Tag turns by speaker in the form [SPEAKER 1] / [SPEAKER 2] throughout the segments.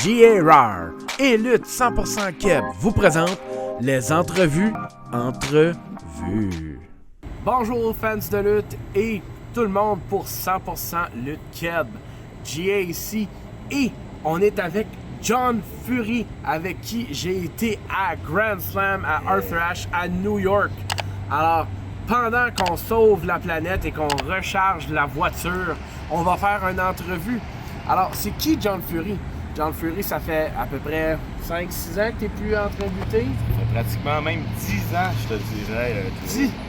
[SPEAKER 1] GA Rare et Lutte 100% Keb vous présente les entrevues. Bonjour fans de lutte et tout le monde pour 100% Lutte Keb. GA ici et on est avec John Fury avec qui j'ai été à Grand Slam à Arthur Ashe à New York. Alors, pendant qu'on sauve la planète et qu'on recharge la voiture, on va faire une entrevue. Alors, c'est qui John Fury? John Fury, ça fait à peu près 5-6 ans que tu n'es plus en train de lutter.
[SPEAKER 2] Ça fait pratiquement même 10 ans, je te dirais.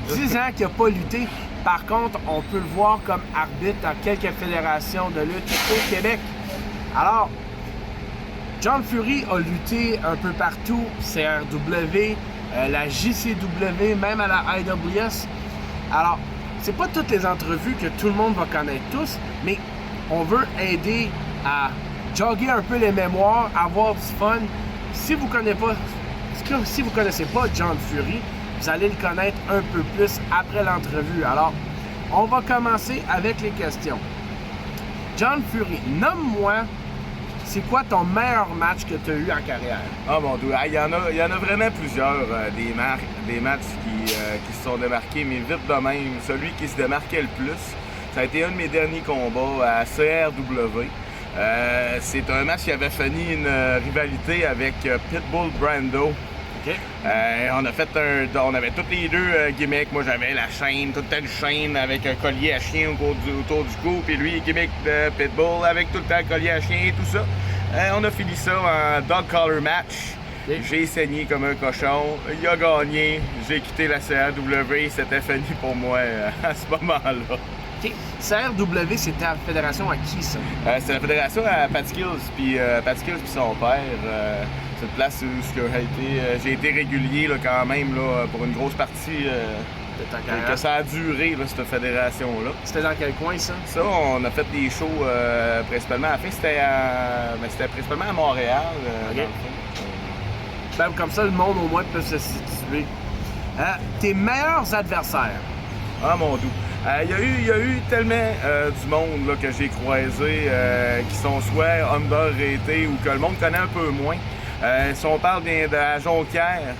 [SPEAKER 1] 10 ans qu'il n'a pas lutté. Par contre, on peut le voir comme arbitre dans quelques fédérations de lutte au Québec. Alors, John Fury a lutté un peu partout, CRW, la JCW, même à la IWS. Alors, c'est pas toutes les entrevues que tout le monde va connaître tous, mais on veut aider à jogger un peu les mémoires, avoir du fun. Si vous connaissez pas John Fury, vous allez le connaître un peu plus après l'entrevue. Alors, on va commencer avec les questions. John Fury, nomme-moi, c'est quoi ton meilleur match que tu as eu en carrière?
[SPEAKER 2] Ah mon Dieu, il y en a vraiment plusieurs, des matchs qui se sont démarqués, mais vite de même, celui qui se démarquait le plus, ça a été un de mes derniers combats à CRW. C'est un match qui avait fini une rivalité avec Pitbull Brando.
[SPEAKER 1] Okay.
[SPEAKER 2] On avait tous les deux gimmicks. Moi j'avais la chaîne, toute une chaîne avec un collier à chien autour du cou, puis lui gimmick de Pitbull avec tout le temps collier à chien et tout ça. On a fini ça en dog collar match. Okay. J'ai saigné comme un cochon, il a gagné, j'ai quitté la CRW, c'était fini pour moi à ce moment-là.
[SPEAKER 1] Okay. CRW, c'était la fédération à qui, ça?
[SPEAKER 2] C'est la fédération à Pat Skills, puis son père. C'est une place où j'ai été régulier là, quand même là, pour une grosse partie que ça a duré, là, cette fédération-là.
[SPEAKER 1] C'était dans quel coin, ça?
[SPEAKER 2] Ça, on a fait des shows principalement. À la fin, c'était principalement à Montréal.
[SPEAKER 1] Okay. Ben, comme ça, le monde, au moins, peut se situer. Tes meilleurs adversaires?
[SPEAKER 2] Ah, mon doux. Il y a eu tellement du monde là, que j'ai croisé qui sont soit underrated ou que le monde connaît un peu moins. Si on parle de la Jonquière,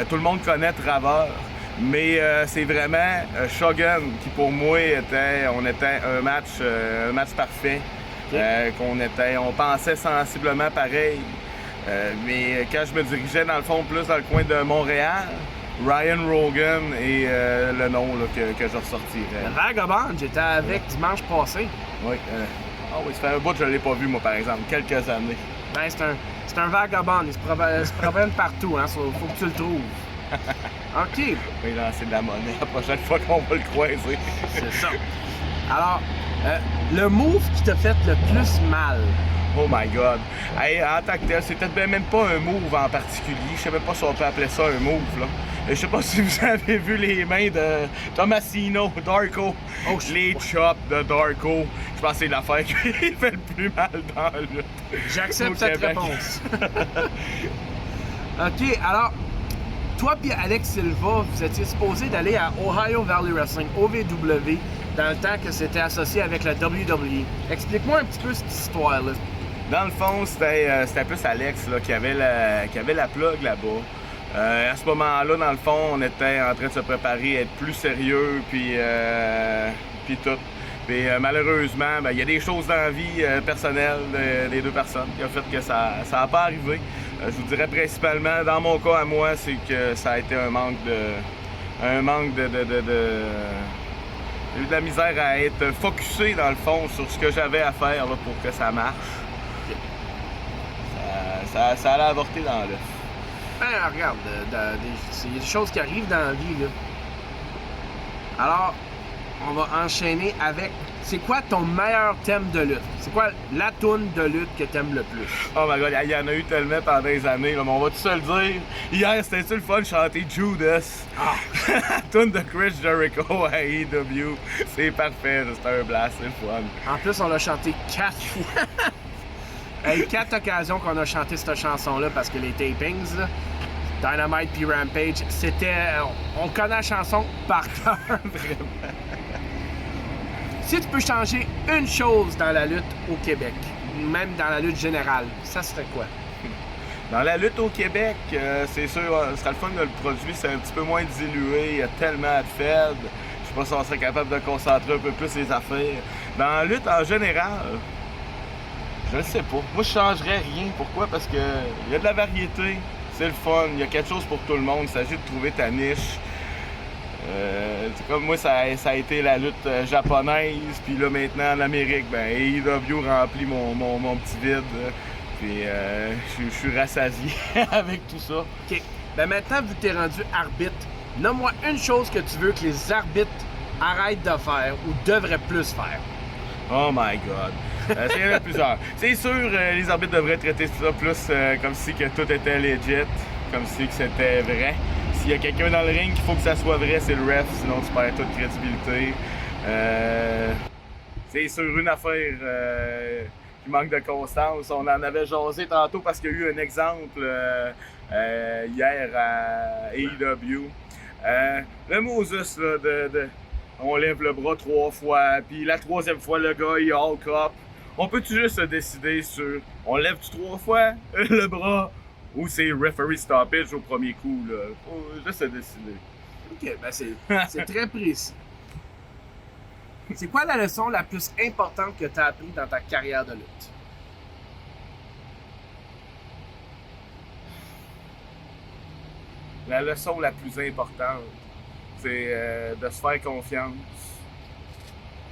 [SPEAKER 2] tout le monde connaît Travers, mais c'est vraiment Shogun qui pour moi était un match parfait. Okay. On pensait sensiblement pareil. Mais quand je me dirigeais dans le fond plus dans le coin de Montréal, Ryan Rogan est le nom là, que je ressortirais.
[SPEAKER 1] Vagabond, j'étais avec dimanche passé.
[SPEAKER 2] Oui. Oui, ça fait un bout que je ne l'ai pas vu, moi, par exemple. Quelques années.
[SPEAKER 1] Ben, c'est un vagabond. Il se promène partout. Hein. Faut que tu le trouves. OK.
[SPEAKER 2] Oui, là, c'est de la monnaie. La prochaine fois qu'on va le croiser.
[SPEAKER 1] C'est ça. Alors, le move qui t'a fait le plus mal?
[SPEAKER 2] Oh my God! Hey, en tant que tel, c'était même pas un move en particulier. Je sais même pas si on peut appeler ça un move, là. Je sais pas si vous avez vu les mains de Tomasino, Darko. Oh, les chops de Darko. Je pense que c'est l'affaire qui fait le plus mal dans le lutte.
[SPEAKER 1] J'accepte cette réponse. OK, alors, toi et Alex Silva, vous étiez supposés d'aller à Ohio Valley Wrestling, OVW, dans le temps que c'était associé avec la WWE. Explique-moi un petit peu cette histoire-là.
[SPEAKER 2] Dans le fond, c'était plus Alex là, qui avait la plug là-bas. À ce moment-là, dans le fond, on était en train de se préparer à être plus sérieux, puis tout. Puis malheureusement, il y a des choses dans la vie personnelle des deux personnes qui ont fait que ça n'a pas arrivé. Je vous dirais principalement, dans mon cas à moi, c'est que ça a été un manque de la misère à être focusé dans le fond sur ce que j'avais à faire là, pour que ça marche. Ça allait avorter dans l'œuf.
[SPEAKER 1] Ben, regarde, il y a des choses qui arrivent dans la vie, là. Alors, on va enchaîner avec... C'est quoi ton meilleur thème de lutte? C'est quoi la toune de lutte que t'aimes le plus?
[SPEAKER 2] Oh my God, il y en a eu tellement pendant des années, là, mais on va tout se le dire. Hier, c'était-tu le fun de chanter Judas? La toune de Chris Jericho à AEW. C'est parfait, c'était un blast, c'est le fun.
[SPEAKER 1] En plus, on l'a chanté 4 fois. Il y a 4 occasions qu'on a chanté cette chanson-là parce que les tapings, là, Dynamite puis Rampage, c'était... on connaît la chanson par cœur, vraiment. Si tu peux changer une chose dans la lutte au Québec, même dans la lutte générale, ça serait quoi?
[SPEAKER 2] Dans la lutte au Québec, c'est sûr, ce serait le fun de le produire, c'est un petit peu moins dilué, il y a tellement de feds. Je sais pas si on serait capable de concentrer un peu plus les affaires. Dans la lutte en général, je ne sais pas. Moi, je changerais rien. Pourquoi? Parce que il y a de la variété, c'est le fun, il y a quelque chose pour tout le monde, il s'agit de trouver ta niche. C'est comme moi, ça a été la lutte japonaise, puis là maintenant en Amérique, ben AEW remplit mon petit vide, puis je suis rassasié avec tout ça.
[SPEAKER 1] OK. Ben maintenant, vu que tu es rendu arbitre, nomme-moi une chose que tu veux que les arbitres arrêtent de faire ou devraient plus faire.
[SPEAKER 2] Oh my god. Il y en a plusieurs. C'est sûr, les arbitres devraient traiter ça plus comme si que tout était legit, comme si que c'était vrai. S'il y a quelqu'un dans le ring, il faut que ça soit vrai, c'est le ref, sinon tu perds toute crédibilité. C'est sur une affaire qui manque de constance. On en avait jasé tantôt parce qu'il y a eu un exemple hier à AEW. Le Moses, là, on lève le bras 3 fois, puis la 3e fois, le gars, il hulk up. On peut-tu juste se décider sur on lève-tu 3 fois le bras? Ou c'est referee stoppage au premier coup, là. Faut juste se décider.
[SPEAKER 1] OK, ben c'est très précis. C'est quoi la leçon la plus importante que tu as appris dans ta carrière de lutte?
[SPEAKER 2] La leçon la plus importante, c'est de se faire confiance,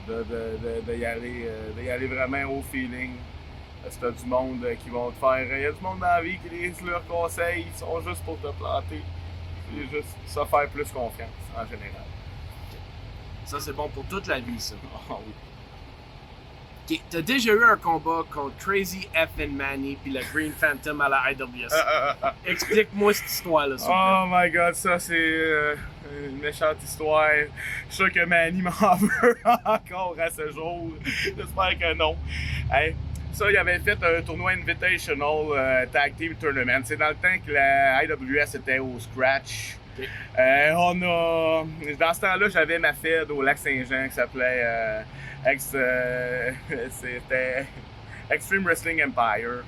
[SPEAKER 2] d'y aller vraiment au feeling. Si t'as du monde qui vont te faire. Il y a du monde dans la vie qui lisent leurs conseils, ils sont juste pour te planter. C'est juste se faire plus confiance en général.
[SPEAKER 1] Ça, c'est bon pour toute la vie, ça.
[SPEAKER 2] Oh, oui.
[SPEAKER 1] OK, t'as déjà eu un combat contre Crazy F. Manny puis le Green Phantom à la IWS. Explique-moi cette histoire-là, s'il vous plaît.
[SPEAKER 2] Oh my god, ça c'est une méchante histoire. Je suis sûr que Manny m'en veut encore à ce jour. J'espère que non. Hey. Ça, il avait fait un tournoi Invitational Tag Team Tournament. C'est dans le temps que la IWS était au scratch.
[SPEAKER 1] Okay.
[SPEAKER 2] Dans ce temps-là, j'avais ma fed au Lac-Saint-Jean qui s'appelait c'était Extreme Wrestling Empire.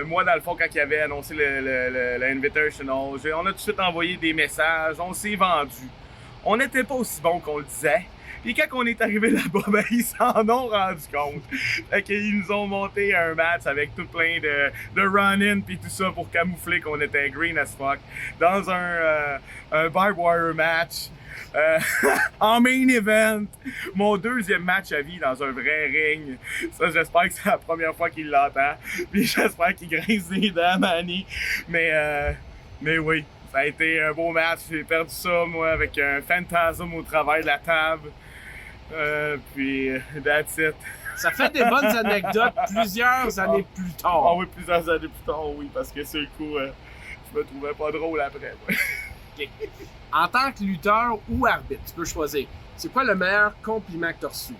[SPEAKER 2] Moi, dans le fond, quand il avait annoncé le Invitational, on a tout de suite envoyé des messages, on s'est vendu. On n'était pas aussi bon qu'on le disait. Puis quand on est arrivé là-bas, ben, ils s'en ont rendu compte. Fait qu'ils nous ont monté un match avec tout plein de run-in puis tout ça pour camoufler qu'on était green as fuck. Dans un barbed wire match. En main event. Mon 2e match à vie dans un vrai ring. Ça, j'espère que c'est la première fois qu'il l'entend. Puis j'espère qu'il grince des dents, Manny. Mais oui. Ça a été un beau match. J'ai perdu ça, moi, avec un fantasme au travers de la table. Puis, that's it.
[SPEAKER 1] Ça fait des bonnes anecdotes plusieurs années plus tard.
[SPEAKER 2] Ah oui, plusieurs années plus tard, oui, parce que sur le coup, je me trouvais pas drôle après.
[SPEAKER 1] Okay. En tant que lutteur ou arbitre, tu peux choisir. C'est quoi le meilleur compliment que tu as reçu?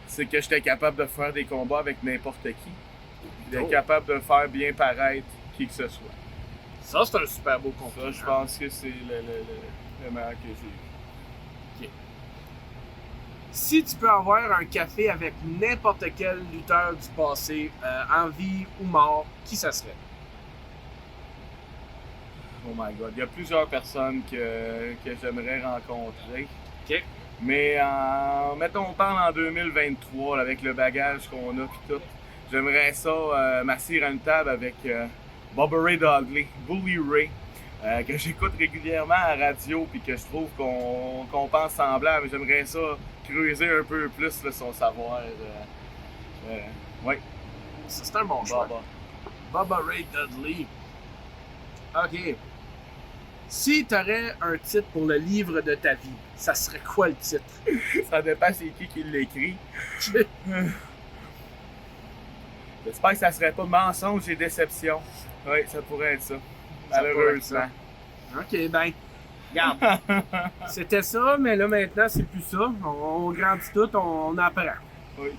[SPEAKER 2] C'est que j'étais capable de faire des combats avec n'importe qui. D'être capable de faire bien paraître qui que ce soit.
[SPEAKER 1] Ça, c'est un super beau compliment.
[SPEAKER 2] Ça, je pense que c'est le meilleur que j'ai eu.
[SPEAKER 1] OK. Si tu peux avoir un café avec n'importe quel lutteur du passé, en vie ou mort, qui ça serait?
[SPEAKER 2] Oh my god, il y a plusieurs personnes que j'aimerais rencontrer.
[SPEAKER 1] OK.
[SPEAKER 2] Mais mettons, on parle en 2023, là, avec le bagage qu'on a pis tout. J'aimerais ça m'asseoir à une table avec Bubba Ray Dudley, Bully Ray, que j'écoute régulièrement à la radio puis que je trouve qu'on pense semblable. J'aimerais ça creuser un peu plus là, son savoir. Oui.
[SPEAKER 1] Ça, c'est un bon choix. Bubba Ray Dudley. OK. Si tu aurais un titre pour le livre de ta vie, ça serait quoi le titre?
[SPEAKER 2] Ça dépend c'est qui l'écrit. J'espère que ça serait pas mensonge et déception. Oui, ça pourrait être ça. Malheureusement.
[SPEAKER 1] OK, ben, regarde. C'était ça, mais là maintenant, c'est plus ça. On grandit tout, on apprend.
[SPEAKER 2] Oui.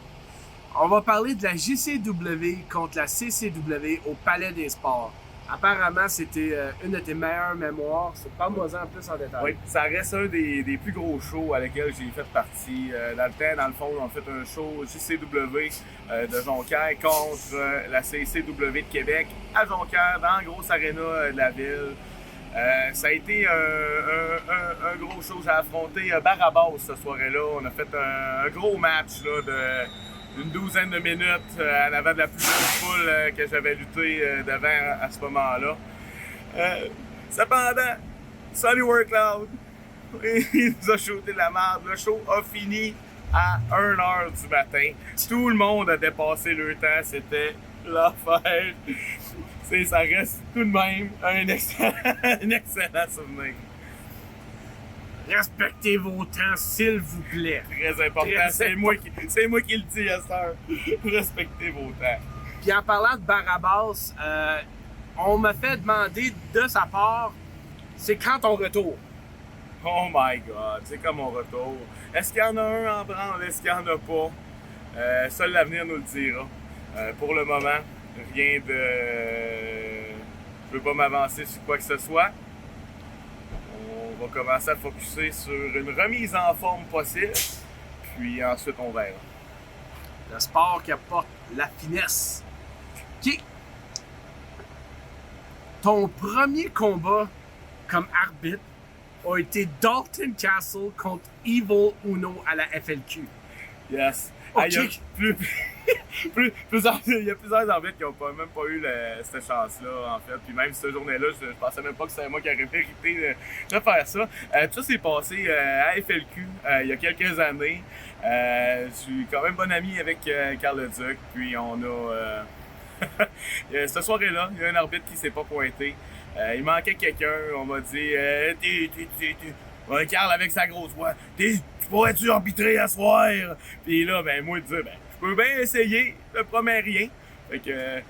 [SPEAKER 1] On va parler de la JCW contre la CCW au Palais des Sports. Apparemment, c'était une de tes meilleures mémoires. Parle-moi-en un plus en détail.
[SPEAKER 2] Oui, ça reste un des plus gros shows à lesquels j'ai fait partie. Dans le temps, dans le fond, on a fait un show JCW de Jonquière contre la CCW de Québec à Jonquière, dans la grosse aréna de la ville. Ça a été un gros show. J'ai affronté Barabas cette soirée-là. On a fait un gros match là, d'une douzaine de minutes en avant de la plus grosse foule que j'avais lutté devant à ce moment-là. Cependant, Sonny Workloud, il nous a shooté de la merde. Le show a fini à 1h du matin. Tout le monde a dépassé leur temps. C'était l'affaire. Ça reste tout de même un excellent souvenir.
[SPEAKER 1] Respectez vos temps, s'il vous plaît.
[SPEAKER 2] Très important. C'est moi qui le dis à cette heure. Respectez vos temps.
[SPEAKER 1] Puis en parlant de Barabas, on m'a fait demander de sa part, c'est quand ton retour?
[SPEAKER 2] Oh my God, c'est comme mon retour. Est-ce qu'il y en a un en branle? Est-ce qu'il n'y en a pas? Seul l'avenir nous le dira. Pour le moment, rien de... Je veux pas m'avancer sur quoi que ce soit. On va commencer à focusser sur une remise en forme possible, puis ensuite on verra.
[SPEAKER 1] Le sport qui apporte la finesse. OK. Ton premier combat comme arbitre a été Dalton Castle contre Evil Uno à la FLQ.
[SPEAKER 2] Yes.
[SPEAKER 1] OK.
[SPEAKER 2] Il y a plusieurs arbitres qui n'ont même pas eu cette chance-là, en fait. Puis même cette journée-là, je pensais même pas que c'était moi qui aurais mérité de faire ça. Tout ça s'est passé à FLQ il y a quelques années. Je suis quand même bon ami avec Carl Leduc. Puis on a... cette soirée-là, il y a un arbitre qui s'est pas pointé. Il manquait quelqu'un. On m'a dit Carl avec sa grosse voix, tu pourrais-tu arbitrer à soir? Puis là, ben moi, je dis, je peux bien essayer, je te promets rien. Fait que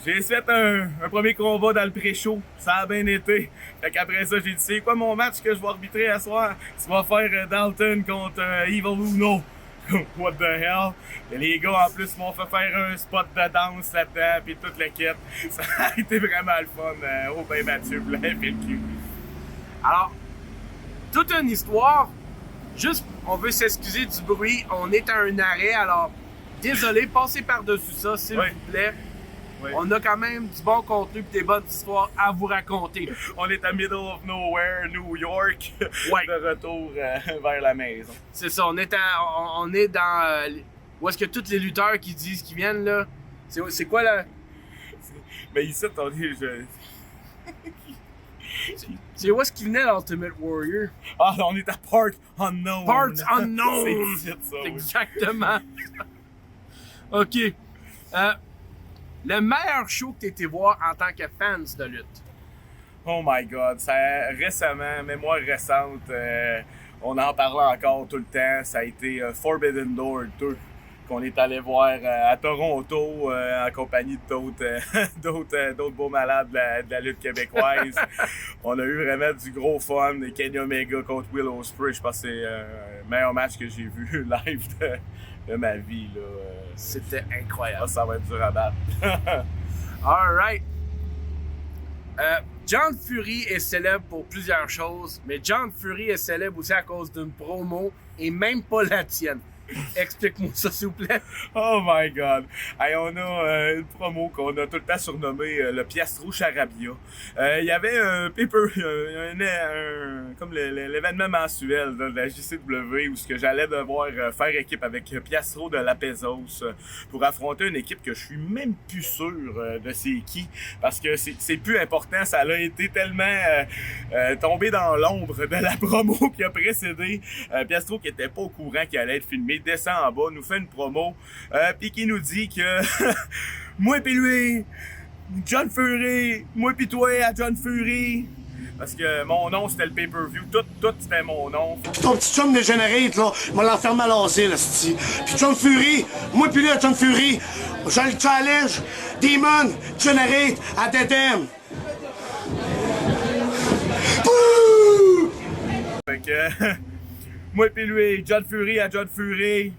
[SPEAKER 2] j'ai fait un premier combat dans le pré-show, ça a bien été. Fait qu'après ça, j'ai dit, c'est quoi mon match que je vais arbitrer à soir? Tu vas faire Dalton contre Evil Uno. What the hell? Et les gars, en plus, m'ont fait faire un spot de danse là-dedans, puis toute la quête. Ça a été vraiment le fun au Bain Mathieu pour la FLQ.
[SPEAKER 1] Alors, toute une histoire. Juste, on veut s'excuser du bruit. On est à un arrêt, alors désolé, passez par-dessus ça, s'il vous plaît. Oui. On a quand même du bon contenu et des bonnes histoires à vous raconter.
[SPEAKER 2] On est à middle of nowhere, New York, de retour vers la maison.
[SPEAKER 1] C'est ça, on est dans... où est-ce que tous les lutteurs qui disent qu'ils viennent, là? C'est quoi, là?
[SPEAKER 2] Mais ici, attendez,
[SPEAKER 1] C'est où est-ce qu'il venait l'Ultimate Warrior?
[SPEAKER 2] Ah, on est à Part Unknown.
[SPEAKER 1] Part Unknown!
[SPEAKER 2] C'est ça, oui.
[SPEAKER 1] Exactement. OK. Le meilleur show que tu été voir en tant que fans de lutte?
[SPEAKER 2] Oh my God. Récemment, mémoire récente, on en parlait encore tout le temps. Ça a été Forbidden Door 2. Qu'on est allé voir à Toronto en compagnie d'autres beaux malades de la lutte québécoise. On a eu vraiment du gros fun. Kenny Omega contre Will Ospreay, je pense que c'est le meilleur match que j'ai vu live de ma vie.
[SPEAKER 1] C'était incroyable.
[SPEAKER 2] Ah, ça va être dur à battre.
[SPEAKER 1] Alright. John Fury est célèbre pour plusieurs choses, mais John Fury est célèbre aussi à cause d'une promo et même pas la tienne. Explique-moi ça, s'il vous plaît.
[SPEAKER 2] Oh my God. Hey, on a une promo qu'on a tout le temps surnommée le Piastro Charabia. Il y avait un paper, comme l'événement mensuel de la JCW où j'allais devoir faire équipe avec Piastro de la Pezos pour affronter une équipe que je suis même plus sûr de c'est qui, parce que c'est plus important. Ça a été tellement tombé dans l'ombre de la promo qui a précédé. Piastro qui était pas au courant qu'il allait être filmé descend en bas, nous fait une promo, puis qui nous dit que moi pis lui, John Fury, moi pis toi à John Fury, parce que mon nom c'était le pay-per-view, tout c'était mon nom.
[SPEAKER 3] Ton petit chum dégénéré, là, il m'a l'enfermé à l'asile, là, c'ti. Puis John Fury, moi pis lui à John Fury, je le challenge, Demon, Generate, à Dead End.
[SPEAKER 2] Fait que moi pis lui, John Fury à John Fury.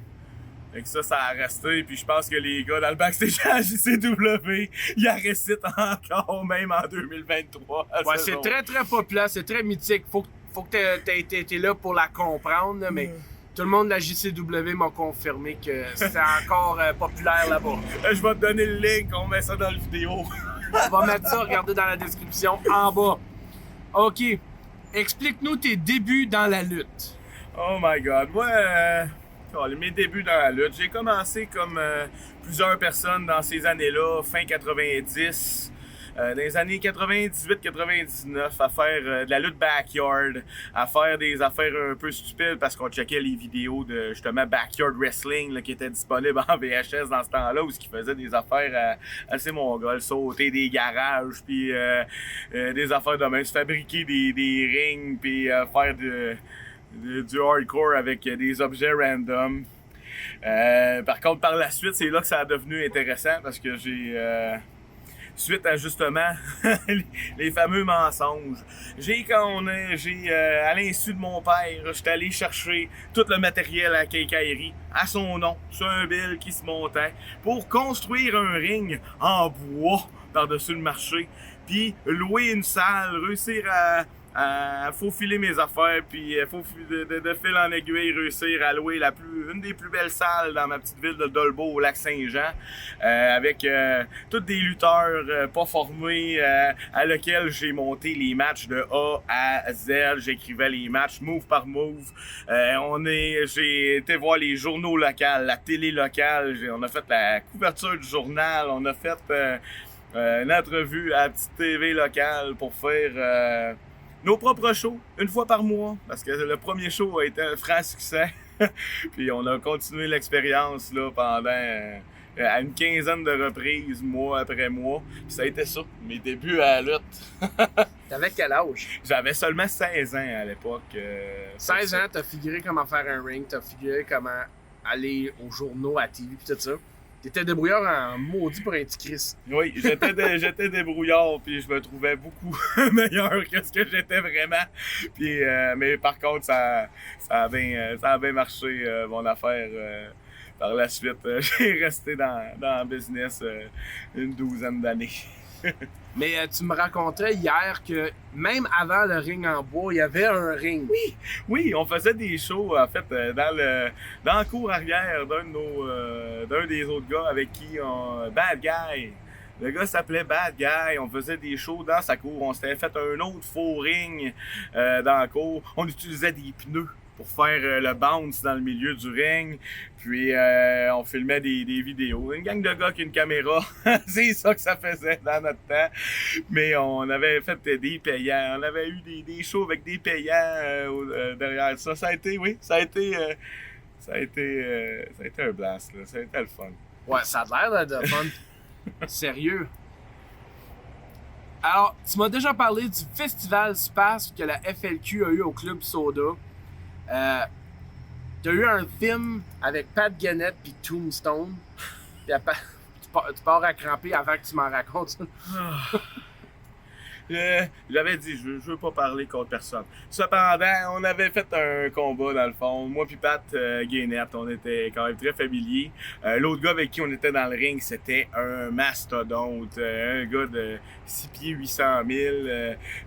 [SPEAKER 2] Fait que ça a resté. Puis je pense que les gars dans le backstage à JCW, ils en récitent encore, même en 2023.
[SPEAKER 1] Ouais, c'est très, très populaire. C'est très mythique. Faut que t'aies été là pour la comprendre, là, mais tout le monde de la JCW m'a confirmé que c'est encore populaire là-bas.
[SPEAKER 2] Je vais te donner le link, on met ça dans la vidéo.
[SPEAKER 1] On va mettre ça, regardez dans la description en bas. OK. Explique-nous tes débuts dans la lutte.
[SPEAKER 2] Oh my god. Moi, mes débuts dans la lutte, j'ai commencé comme plusieurs personnes dans ces années-là, fin 90. Dans les années 98-99, à faire de la lutte backyard, à faire des affaires un peu stupides parce qu'on checkait les vidéos de justement backyard wrestling là, qui étaient disponibles en VHS dans ce temps-là, où ils faisaient des affaires assez mongoles, sauter des garages, puis des affaires de même, se fabriquer des rings, puis faire du hardcore avec des objets random. Par contre, par la suite, c'est là que ça a devenu intéressant parce que suite à justement les fameux mensonges. À l'insu de mon père, j'étais allé chercher tout le matériel à quincaillerie, à son nom, sur un bill qui se montait, pour construire un ring en bois par-dessus le marché, puis louer une salle, réussir à faufiler mes affaires, puis de fil en aiguille, réussir à louer une des plus belles salles dans ma petite ville de Dolbeau au lac Saint-Jean, avec tous des lutteurs pas formés, à lequel j'ai monté les matchs de A à Z, j'écrivais les matchs move par move. J'ai été voir les journaux locaux, la télé locale, on a fait la couverture du journal, on a fait une entrevue à la petite TV locale pour faire nos propres shows, une fois par mois, parce que le premier show a été un franc succès. Puis on a continué l'expérience là, pendant à une quinzaine de reprises, mois après mois. Puis ça a été ça, mes débuts à la lutte.
[SPEAKER 1] T'avais quel âge?
[SPEAKER 2] J'avais seulement 16 ans à l'époque.
[SPEAKER 1] 16 ans, t'as figuré comment faire un ring, t'as figuré comment aller aux journaux, à TV, pis tout ça. T'étais débrouillard en maudit pour un petit Chris.
[SPEAKER 2] Oui, j'étais débrouillard, puis je me trouvais beaucoup meilleur que ce que j'étais vraiment. Puis, mais par contre, ça a bien marché, mon affaire. Par la suite, j'ai resté dans le business une douzaine d'années.
[SPEAKER 1] Mais tu me racontais hier que même avant le ring en bois, il y avait un ring.
[SPEAKER 2] Oui, on faisait des shows en fait dans la cour arrière d'un des autres gars avec qui Bad Guy. Le gars s'appelait Bad Guy. On faisait des shows dans sa cour. On s'était fait un autre faux ring dans la cour. On utilisait des pneus pour faire le bounce dans le milieu du ring. Puis on filmait des vidéos. Une gang de gars qui a une caméra, c'est ça que ça faisait dans notre temps. Mais on avait fait des payants. On avait eu des shows avec des payants derrière ça. Ça a été un blast. Là. Ça a été le fun.
[SPEAKER 1] Ouais, ça a l'air d'être fun. Sérieux. Alors, tu m'as déjà parlé du festival Space que la FLQ a eu au Club Soda. T'as eu un film avec Pat Guenette puis Tombstone. Puis tu pars à cramper avant que tu m'en racontes ça.
[SPEAKER 2] J'avais dit, je veux pas parler contre personne. Cependant, on avait fait un combat dans le fond. Moi puis Pat Guenette, on était quand même très familiers. L'autre gars avec qui on était dans le ring, c'était un mastodonte. Un gars de 6 pieds 800 000.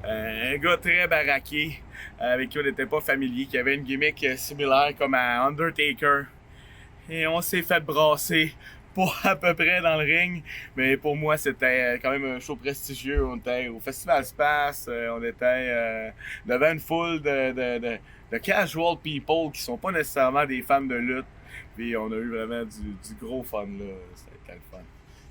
[SPEAKER 2] Un gars très baraqué, avec qui on n'était pas familier, qui avait une gimmick similaire comme à Undertaker. Et on s'est fait brasser. Pas à peu près dans le ring, mais pour moi c'était quand même un show prestigieux. On était au Festival Space, on était devant une foule de casual people qui sont pas nécessairement des fans de lutte. Puis on a eu vraiment du gros fun là, c'était le fun.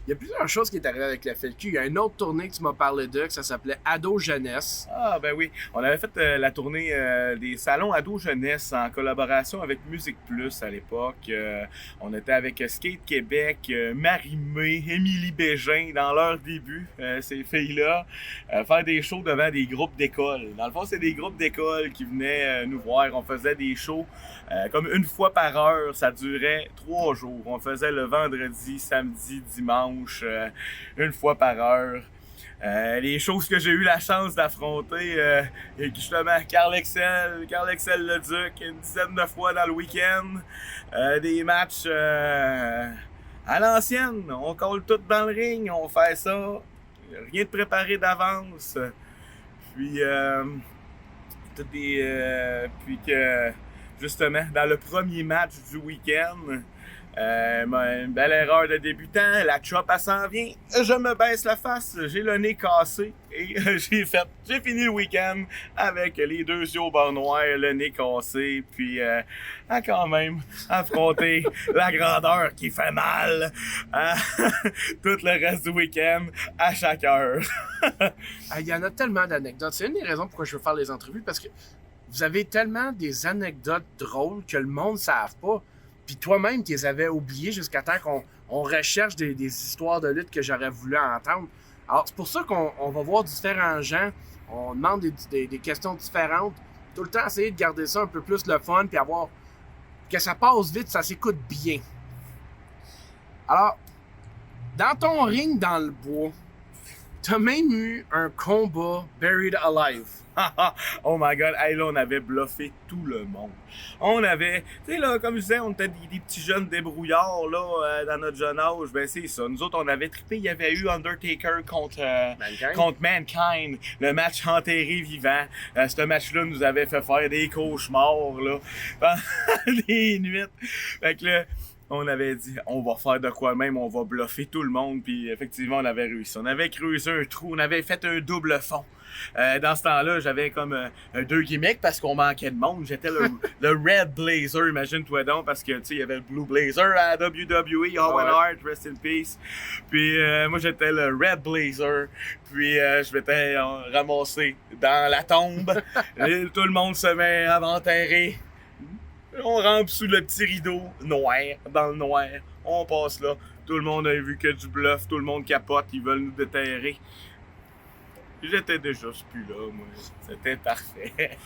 [SPEAKER 1] Il y a plusieurs choses qui est arrivé avec la FLQ. Il y a une autre tournée que tu m'as parlé de, que ça s'appelait Ado Jeunesse.
[SPEAKER 2] Ah ben oui, on avait fait la tournée des salons Ado Jeunesse en collaboration avec Musique Plus à l'époque. On était avec Skate Québec, Marie-Mé, Émilie Bégin dans leur début, ces filles-là, faire des shows devant des groupes d'école. Dans le fond, c'est des groupes d'école qui venaient nous voir. On faisait des shows comme une fois par heure. Ça durait 3 jours. On faisait le vendredi, samedi, dimanche, une fois par heure. Les choses que j'ai eu la chance d'affronter, justement, Carl Excel Leduc, une dizaine de fois dans le week-end. Des matchs à l'ancienne, on colle tout dans le ring, on fait ça. Rien de préparé d'avance. Puis, puis que, justement, dans le premier match du week-end, une belle erreur de débutant, la chop, elle s'en vient, je me baisse la face, j'ai le nez cassé et j'ai fini le week-end avec les deux yeux au bord noir, le nez cassé, puis à quand même affronter la grandeur qui fait mal tout le reste du week-end à chaque heure.
[SPEAKER 1] Il y en a tellement d'anecdotes. C'est une des raisons pourquoi je veux faire les entrevues, parce que vous avez tellement des anecdotes drôles que le monde ne savent pas. Puis toi-même, tu les avais oubliées jusqu'à temps qu'on recherche des histoires de lutte que j'aurais voulu entendre. Alors, c'est pour ça qu'on va voir différents gens. On demande des questions différentes. Tout le temps, essayer de garder ça un peu plus le fun, puis avoir que ça passe vite, ça s'écoute bien. Alors, dans ton ring dans le bois, t'as même eu un combat Buried Alive.
[SPEAKER 2] Oh my god, hey, là, on avait bluffé tout le monde. On avait, tu sais, là, comme je disais, on était des petits jeunes débrouillards, là, dans notre jeune âge. Ben, c'est ça. Nous autres, on avait trippé. Il y avait eu Undertaker contre Mankind. Le match enterré vivant. Ce match-là nous avait fait faire des cauchemars, là, pendant des nuits. Fait que là, on avait dit, on va faire de quoi même, on va bluffer tout le monde, puis effectivement, on avait réussi. On avait creusé un trou, on avait fait un double fond. Dans ce temps-là, j'avais comme deux gimmicks parce qu'on manquait de monde. J'étais le Red Blazer, imagine-toi donc, parce que, tu sais, il y avait le Blue Blazer à WWE, Owen Hart, Rest in Peace. Puis moi, j'étais le Red Blazer, puis je m'étais ramassé dans la tombe. Et tout le monde se met à m'enterrer. On rentre sous le petit rideau noir, dans le noir. On passe là. Tout le monde a vu que du bluff. Tout le monde capote. Ils veulent nous déterrer. J'étais déjà plus là, moi. C'était parfait.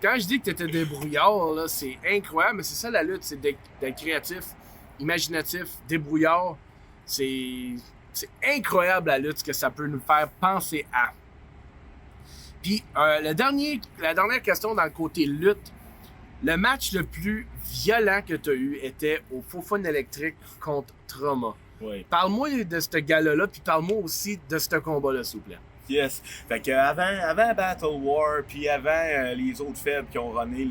[SPEAKER 1] Quand je dis que t'étais débrouillard, là, c'est incroyable. Mais c'est ça la lutte. C'est d'être créatif, imaginatif, débrouillard. C'est incroyable la lutte, ce que ça peut nous faire penser à. Puis, la dernière question dans le côté lutte. Le match le plus violent que tu as eu était au Faux Fun électrique contre Trauma.
[SPEAKER 2] Oui.
[SPEAKER 1] Parle-moi de ce gars-là, puis parle-moi aussi de ce combat-là, s'il vous plaît.
[SPEAKER 2] Yes. Fait que avant Battle War, puis avant les autres feds qui ont runné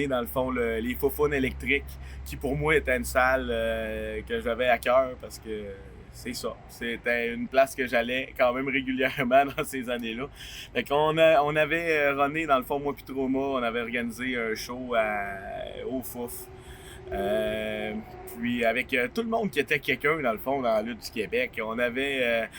[SPEAKER 2] dans le fond les Faux Fun électriques, qui pour moi était une salle que j'avais à cœur parce que c'est ça. C'était une place que j'allais quand même régulièrement dans ces années-là. Fait qu'on avait runné, dans le fond, moi puis Trauma, on avait organisé un show au Fouf. Puis avec tout le monde qui était quelqu'un, dans le fond, dans la lutte du Québec. On avait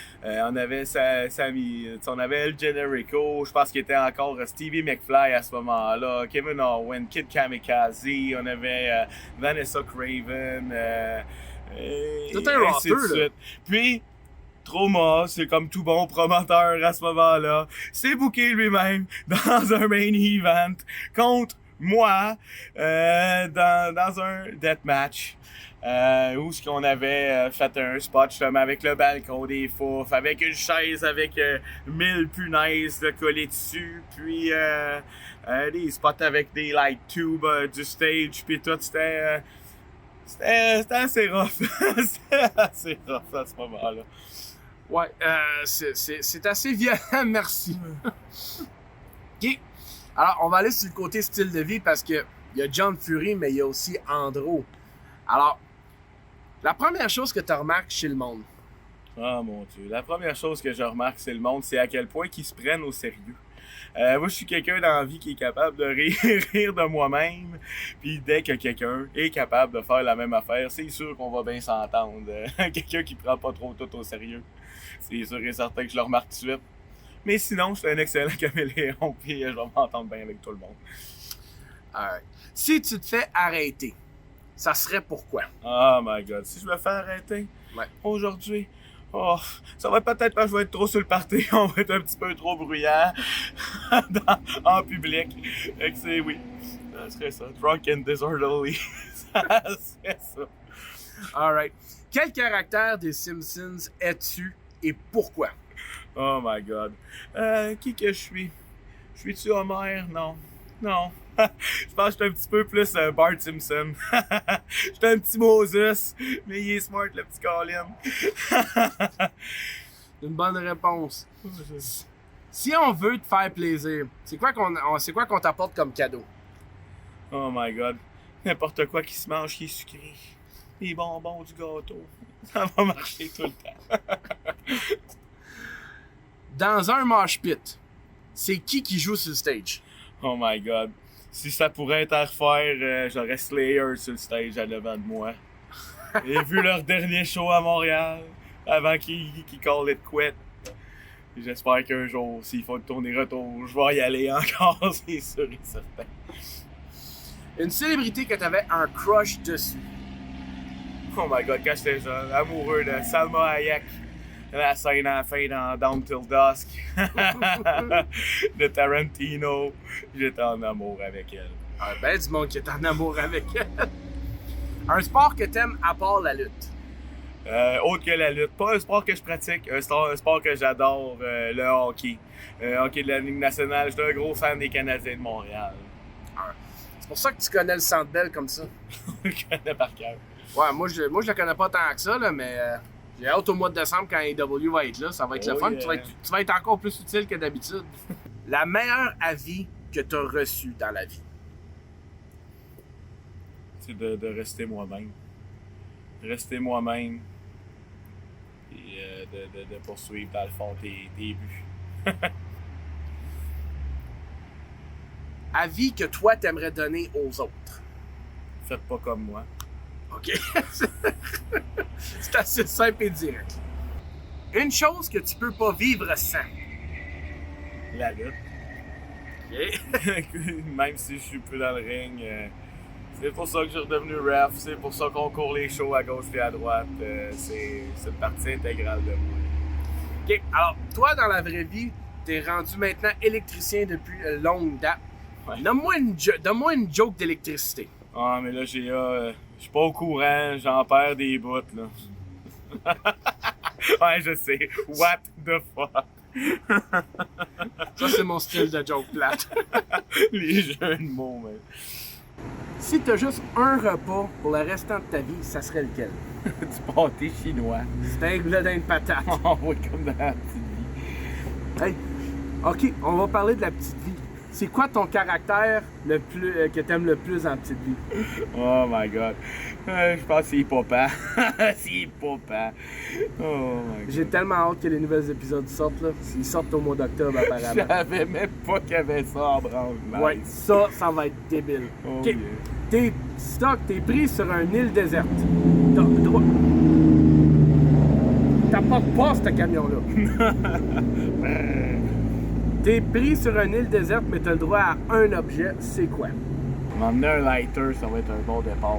[SPEAKER 2] Sammy, on avait El Generico, je pense qu'il était encore Stevie McFly à ce moment-là, Kevin Owen, Kid Kamikaze, on avait Vanessa Craven,
[SPEAKER 1] tout un roster, là.
[SPEAKER 2] Puis, Trauma, c'est comme tout bon promoteur à ce moment-là, s'est booké lui-même dans un main event contre moi dans un deathmatch. Où ce qu'on avait fait un spot justement avec le balcon des fouf, avec une chaise avec 1000 punaises de coller dessus, puis des spots avec des light tubes du stage, puis tout, c'était assez rough. C'était assez rough à ce moment-là.
[SPEAKER 1] Ouais, c'est assez violent, merci. OK. Alors, on va aller sur le côté style de vie parce que il y a John Fury, mais il y a aussi Andro. Alors, la première chose que tu remarques chez le monde.
[SPEAKER 2] Oh mon Dieu. La première chose que je remarque chez le monde, c'est à quel point ils se prennent au sérieux. Moi, je suis quelqu'un dans la vie qui est capable de rire de moi-même. Puis dès que quelqu'un est capable de faire la même affaire, c'est sûr qu'on va bien s'entendre. Quelqu'un qui prend pas trop tout au sérieux. C'est sûr et certain que je le remarque tout de suite. Mais sinon, je suis un excellent caméléon, puis je vais m'entendre bien avec tout le monde.
[SPEAKER 1] Alright. Si tu te fais arrêter, ça serait pourquoi?
[SPEAKER 2] Oh my god, si je me fais arrêter aujourd'hui, ça va peut-être pas, je vais être trop sur le party, on va être un petit peu trop bruyant en public. Fait que c'est, oui, ça serait ça. Drunk and disorderly, ça serait ça.
[SPEAKER 1] Alright. Quel caractère des Simpsons es-tu et pourquoi?
[SPEAKER 2] Oh my God. Qui que je suis? Je suis-tu Homer? Non. Non. Je pense que je suis un petit peu plus Bart Simpson. Je suis un petit Moses, mais il est smart, le petit Colin.
[SPEAKER 1] Une bonne réponse. Si on veut te faire plaisir, c'est quoi qu'on t'apporte comme cadeau?
[SPEAKER 2] Oh my God. N'importe quoi qui se mange qui est sucré. Les bonbons, du gâteau. Ça va marcher tout le temps.
[SPEAKER 1] Dans un mosh pit, c'est qui joue sur le stage?
[SPEAKER 2] Oh my God. Si ça pourrait être à refaire, j'aurais Slayer sur le stage à devant de moi. J'ai vu leur dernier show à Montréal avant qu'ils call it quit. J'espère qu'un jour, s'il faut tourner retour, je vais y aller encore, c'est sûr et certain.
[SPEAKER 1] Une célébrité que t'avais un crush dessus.
[SPEAKER 2] Oh my God, quand j'étais jeune, amoureux de Salma Hayek. La scène à la fin dans Down Till Dusk. De Tarantino. J'étais en amour avec elle.
[SPEAKER 1] Ah, ben du monde qui est en amour avec elle. Un sport que t'aimes à part la lutte.
[SPEAKER 2] Autre que la lutte. Pas un sport que je pratique, un sport que j'adore, le hockey. Hockey de la Ligue nationale. J'étais un gros fan des Canadiens de Montréal.
[SPEAKER 1] C'est pour ça que tu connais le Centre Bell comme ça.
[SPEAKER 2] Je connais par cœur.
[SPEAKER 1] Ouais, moi je le connais pas tant que ça, là, mais j'ai hâte au mois de décembre quand AEW va être là. Ça va être le fun.
[SPEAKER 2] Yeah.
[SPEAKER 1] Tu vas être encore plus utile que d'habitude. La meilleure avis que tu as reçu dans la vie.
[SPEAKER 2] C'est de rester moi-même. Rester moi-même. Et de poursuivre dans le fond tes buts.
[SPEAKER 1] Avis que toi t'aimerais donner aux autres.
[SPEAKER 2] Faites pas comme moi.
[SPEAKER 1] OK. C'est assez simple et direct. Une chose que tu peux pas vivre sans.
[SPEAKER 2] La lutte.
[SPEAKER 1] OK.
[SPEAKER 2] Même si je suis plus dans le ring, c'est pour ça que je suis redevenu ref, c'est pour ça qu'on court les shows à gauche et à droite. C'est une partie intégrale de moi.
[SPEAKER 1] OK. Alors, toi, dans la vraie vie, t'es rendu maintenant électricien depuis longue date.
[SPEAKER 2] Ouais.
[SPEAKER 1] Donne-moi une joke d'électricité.
[SPEAKER 2] Ah, mais là, je suis pas au courant, j'en perds des bouts, là. Ouais, je sais. What the fuck?
[SPEAKER 1] Ça, c'est mon style de joke plate.
[SPEAKER 2] Les jeux de mots, man.
[SPEAKER 1] Si t'as juste un repas pour le restant de ta vie, ça serait lequel?
[SPEAKER 2] Du pâté chinois.
[SPEAKER 1] C'est un gledin de patate.
[SPEAKER 2] Oh, oui, comme dans la petite vie.
[SPEAKER 1] Hey, OK, on va parler de la petite vie. C'est quoi ton caractère le plus que t'aimes le plus en petite vie?
[SPEAKER 2] Oh my God. Je pense que c'est papa. C'est papa. Oh my God.
[SPEAKER 1] J'ai tellement hâte que les nouveaux épisodes sortent, là. Ils sortent au mois d'octobre,
[SPEAKER 2] Je
[SPEAKER 1] apparemment.
[SPEAKER 2] savais même pas qu'il y avait ça en branle. Nice.
[SPEAKER 1] Ouais, ça va être débile.
[SPEAKER 2] Oh,
[SPEAKER 1] OK,
[SPEAKER 2] yeah.
[SPEAKER 1] t'es pris sur une île déserte. T'apportes pas ce camion-là. T'es pris sur une île déserte, mais t'as le droit à un objet, c'est quoi?
[SPEAKER 2] M'emmener un lighter, ça va être un bon départ.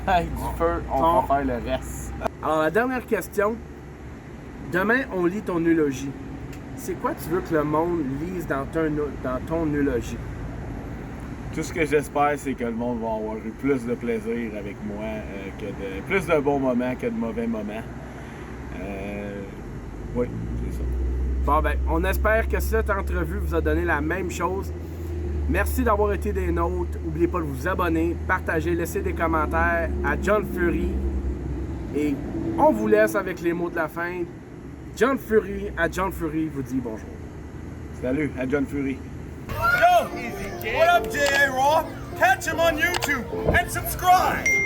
[SPEAKER 2] Avec du feu, on va faire le reste.
[SPEAKER 1] Alors, la dernière question. Demain, on lit ton eulogie. C'est quoi tu veux que le monde lise dans ton eulogie?
[SPEAKER 2] Tout ce que j'espère, c'est que le monde va avoir eu plus de plaisir avec moi, plus de bons moments que de mauvais moments. Oui, c'est ça.
[SPEAKER 1] Bon, ben, on espère que cette entrevue vous a donné la même chose. Merci d'avoir été des nôtres. N'oubliez pas de vous abonner, partager, laisser des commentaires à John Fury. Et on vous laisse avec les mots de la fin. John Fury vous dit bonjour.
[SPEAKER 2] Salut, à John Fury.
[SPEAKER 4] Yo! What up, J.A. Raw? Catch him on YouTube and subscribe!